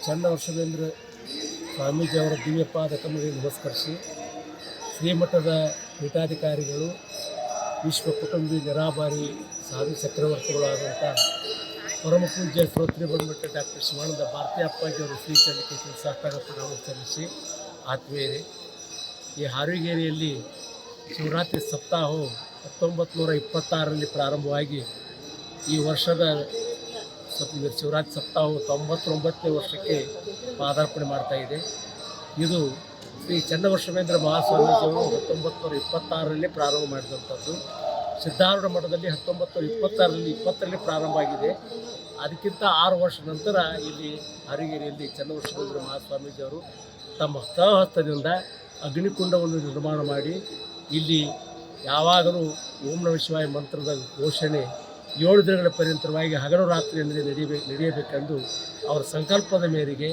ಚನ್ನಬಸವೇಂದ್ರ ಸ್ವಾಮೀಜಿಯವರ ದಿವ್ಯಪಾದ ಕಮಲಗಳಿಗೆ ನಮಸ್ಕರಿಸಿ ಶ್ರೀಮಠದ ಪೀಠಾಧಿಕಾರಿಗಳು ವಿಶ್ವ ಕುಟುಂಬಿ ನಿರಾಭಾರಿ ಸಾಧು ಚಕ್ರವರ್ತಿಗಳಾದಂಥ ಪರಮ ಪೂಜ್ಯ ಶ್ರೋತ್ರಿ ಬಂದ್ಬಿಟ್ಟ ಡಾಕ್ಟರ್ ಶಿವಾನಂದ ಭಾರತೀ ಅಪ್ಪಾಜಿಯವರು ಶ್ರೀ ಚಂದ್ರಕೇಶವ ಸಾಷ್ಟಾಂಗ ಪ್ರಣಾಮ ಸಲ್ಲಿಸಿ ಆತ್ಮೀಯರೇ, ಈ ಹಾರುಗೇರಿಯಲ್ಲಿ ಶಿವರಾತ್ರಿ ಸಪ್ತಾಹವು 1926ರಲ್ಲಿ ಪ್ರಾರಂಭವಾಗಿ ಈ ವರ್ಷದ ಶಿವರಾತ್ರಿ ಸಪ್ತಾಹವು 99ನೇ ವರ್ಷಕ್ಕೆ ಪಾದಾರ್ಪಣೆ ಮಾಡ್ತಾಯಿದೆ. ಇದು ಶ್ರೀ ಚನ್ನಬಸವೇಂದ್ರ ಮಹಾಸ್ವಾಮೀಜಿಯವರು 1926ರಲ್ಲಿ ಪ್ರಾರಂಭ ಮಾಡಿದಂಥದ್ದು. ಸಿದ್ಧಾರೂಢ ಮಠದಲ್ಲಿ 1920ರಲ್ಲಿ ಪ್ರಾರಂಭ ಆಗಿದೆ. ಅದಕ್ಕಿಂತ 6 ವರ್ಷ ನಂತರ ಇಲ್ಲಿ ಹಾರುಗೇರಿಯಲ್ಲಿ ಚನ್ನಬಸವೇಂದ್ರ ಮಹಾಸ್ವಾಮೀಜಿಯವರು ತಮ್ಮ ಸ್ವಹಸ್ತದಿಂದ ಅಗ್ನಿಕುಂಡವನ್ನು ನಿರ್ಮಾಣ ಮಾಡಿ ಇಲ್ಲಿ ಯಾವಾಗಲೂ ಓಂ ನಮಃ ಶಿವಾಯ ಮಂತ್ರದ ಘೋಷಣೆ 7 ದಿನಗಳ ಪರ್ಯಂತರವಾಗಿ ಹಗಲು ರಾತ್ರಿ ನಡೆಯಬೇಕೆಂದು ಅವರ ಸಂಕಲ್ಪದ ಮೇರೆಗೆ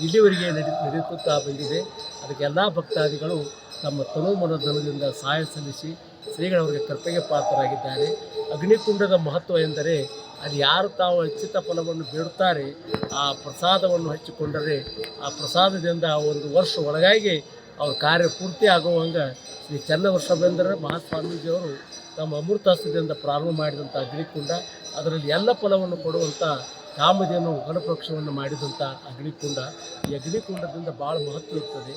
ಇಲ್ಲಿವರೆಗೆ ನಡೆಯುತ್ತಾ ಬಂದಿದೆ. ಅದಕ್ಕೆಲ್ಲ ಭಕ್ತಾದಿಗಳು ತಮ್ಮ ತನುಮನಧನದಿಂದ ಸಹಾಯ ಸಲ್ಲಿಸಿ ಶ್ರೀಗಳವರಿಗೆ ಕೃಪೆಗೆ ಪಾತ್ರರಾಗಿದ್ದಾರೆ. ಅಗ್ನಿಕುಂಡದ ಮಹತ್ವ ಎಂದರೆ ಅದು ಯಾರು ತಾವು ಇಚ್ಛಿತ ಫಲವನ್ನು ಬೇಡುತ್ತಾರೆ ಆ ಪ್ರಸಾದವನ್ನು ಹಚ್ಚಿಕೊಂಡರೆ ಆ ಪ್ರಸಾದದಿಂದ ಒಂದು ವರ್ಷ ಒಳಗಾಗಿ ಅವ್ರ ಕಾರ್ಯ ಪೂರ್ತಿ ಆಗುವಂಗೆ ಶ್ರೀ ಚನ್ನಬಸವೇಂದ್ರ ಮಹಾಸ್ವಾಮೀಜಿಯವರು ತಮ್ಮ ಅಮೃತಾಸ್ತ್ರದಿಂದ ಪ್ರಾರಂಭ ಮಾಡಿದಂಥ ಅಗ್ನಿಕುಂಡ, ಅದರಲ್ಲಿ ಎಲ್ಲ ಫಲವನ್ನು ಕೊಡುವಂಥ ಕಾಮಧೇನು ಫಲಪಕ್ಷವನ್ನು ಮಾಡಿದಂಥ ಅಗ್ನಿಕುಂಡ. ಈ ಅಗ್ನಿಕುಂಡದಿಂದ ಭಾಳ ಮಹತ್ವ ಇರ್ತದೆ.